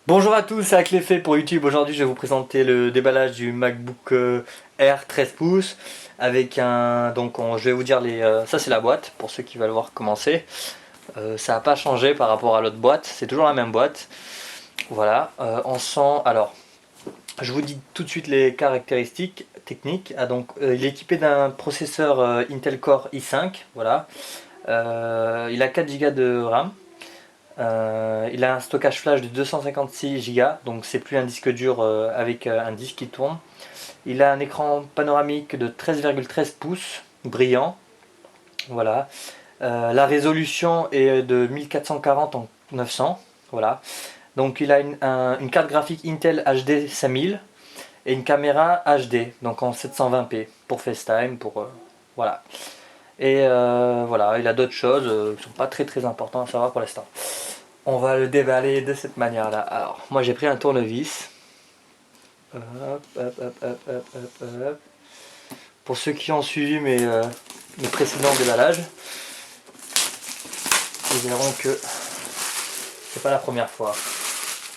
Bonjour à tous, c'est Aclefait pour YouTube. Aujourd'hui, je vais vous présenter le déballage du MacBook Air 13 pouces avec un. Je vais vous dire ça, c'est la boîte pour ceux qui veulent voir comment c'est. Ça n'a pas changé par rapport à l'autre boîte, c'est toujours la même boîte. Voilà, on sent. Alors, je vous dis tout de suite les caractéristiques techniques. Il est équipé d'un processeur Intel Core i5. Voilà, il a 4 Go de RAM. Il a un stockage flash de 256 Go, donc c'est plus un disque dur avec un disque qui tourne. Il a un écran panoramique de 13,13 pouces, brillant. Voilà. La résolution est de 1440 en 900. Voilà. Donc il a une carte graphique Intel HD 5000 et une caméra HD, donc en 720p pour FaceTime, voilà. Voilà, il a d'autres choses qui ne sont pas très importantes à savoir pour l'instant. On va le déballer de cette manière-là. Alors, moi j'ai pris un tournevis. Hop, hop, hop, hop, hop, hop, hop. Pour ceux qui ont suivi mes précédents déballages, ils verront que c'est pas la première fois.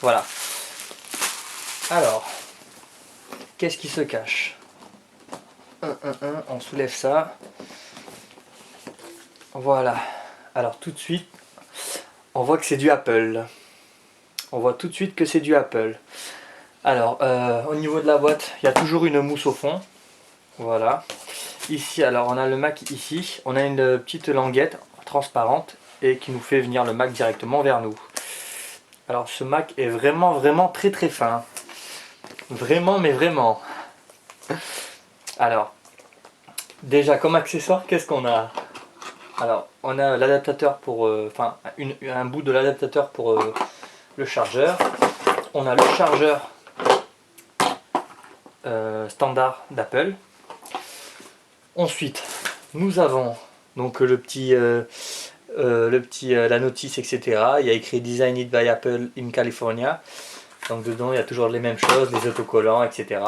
Voilà. Alors, qu'est-ce qui se cache? On soulève ça. Voilà. Alors tout de suite, on voit que c'est du Apple. On voit tout de suite que c'est du Apple. Alors, au niveau de la boîte, il y a toujours une mousse au fond. Voilà. Ici, alors on a le Mac ici. On a une petite languette transparente et qui nous fait venir le Mac directement vers nous. Alors ce Mac est vraiment très fin. Vraiment, mais vraiment. Alors, déjà comme accessoire, qu'est-ce qu'on a? Alors, on a l'adaptateur pour... un bout de l'adaptateur pour le chargeur. On a le chargeur standard d'Apple. Ensuite, nous avons donc la notice, etc. Il y a écrit Designed by Apple in California. Donc dedans, il y a toujours les mêmes choses, les autocollants, etc.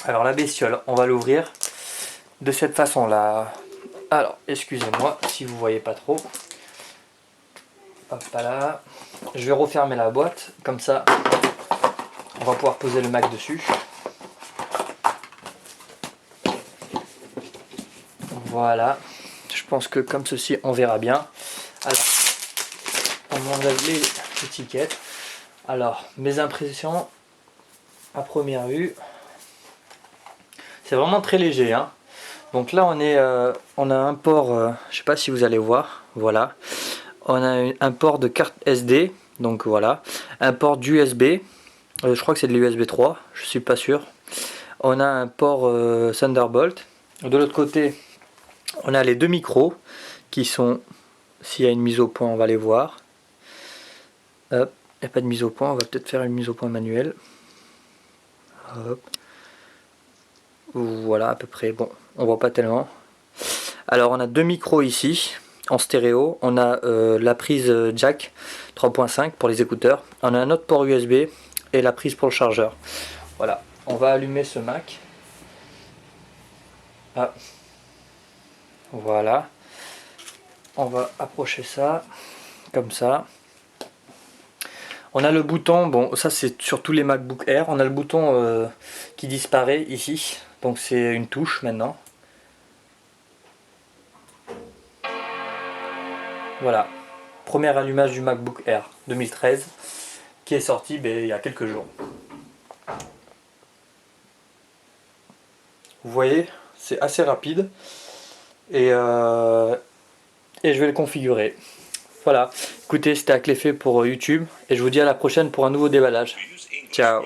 Alors la bestiole, on va l'ouvrir de cette façon-là. Alors, excusez-moi si vous voyez pas trop. Hop là. Je vais refermer la boîte, comme ça, on va pouvoir poser le Mac dessus. Voilà, je pense que comme ceci on verra bien. Alors, on enlève les étiquettes. Alors, mes impressions à première vue, c'est vraiment très léger, hein. Donc là on a un port, je sais pas si vous allez voir, voilà. On a un port de carte SD, donc voilà. Un port d'USB, je crois que c'est de l'USB 3, je suis pas sûr. On a un port Thunderbolt. De l'autre côté, on a les deux micros qui sont, s'il y a une mise au point, on va les voir. Hop, il n'y a pas de mise au point, on va peut-être faire une mise au point manuelle. Hop. Voilà à peu près, bon, on voit pas tellement. Alors on a deux micros ici, en stéréo. On a la prise jack 3.5 pour les écouteurs. On a un autre port USB et la prise pour le chargeur. Voilà, on va allumer ce Mac. Ah. Voilà. On va approcher ça, comme ça. On a le bouton, bon ça c'est sur tous les MacBook Air, on a le bouton qui disparaît ici, donc c'est une touche maintenant. Voilà, premier allumage du MacBook Air 2013 qui est sorti il y a quelques jours. Vous voyez, c'est assez rapide et je vais le configurer. Voilà, écoutez, c'était Aclefait pour YouTube et je vous dis à la prochaine pour un nouveau déballage. Ciao.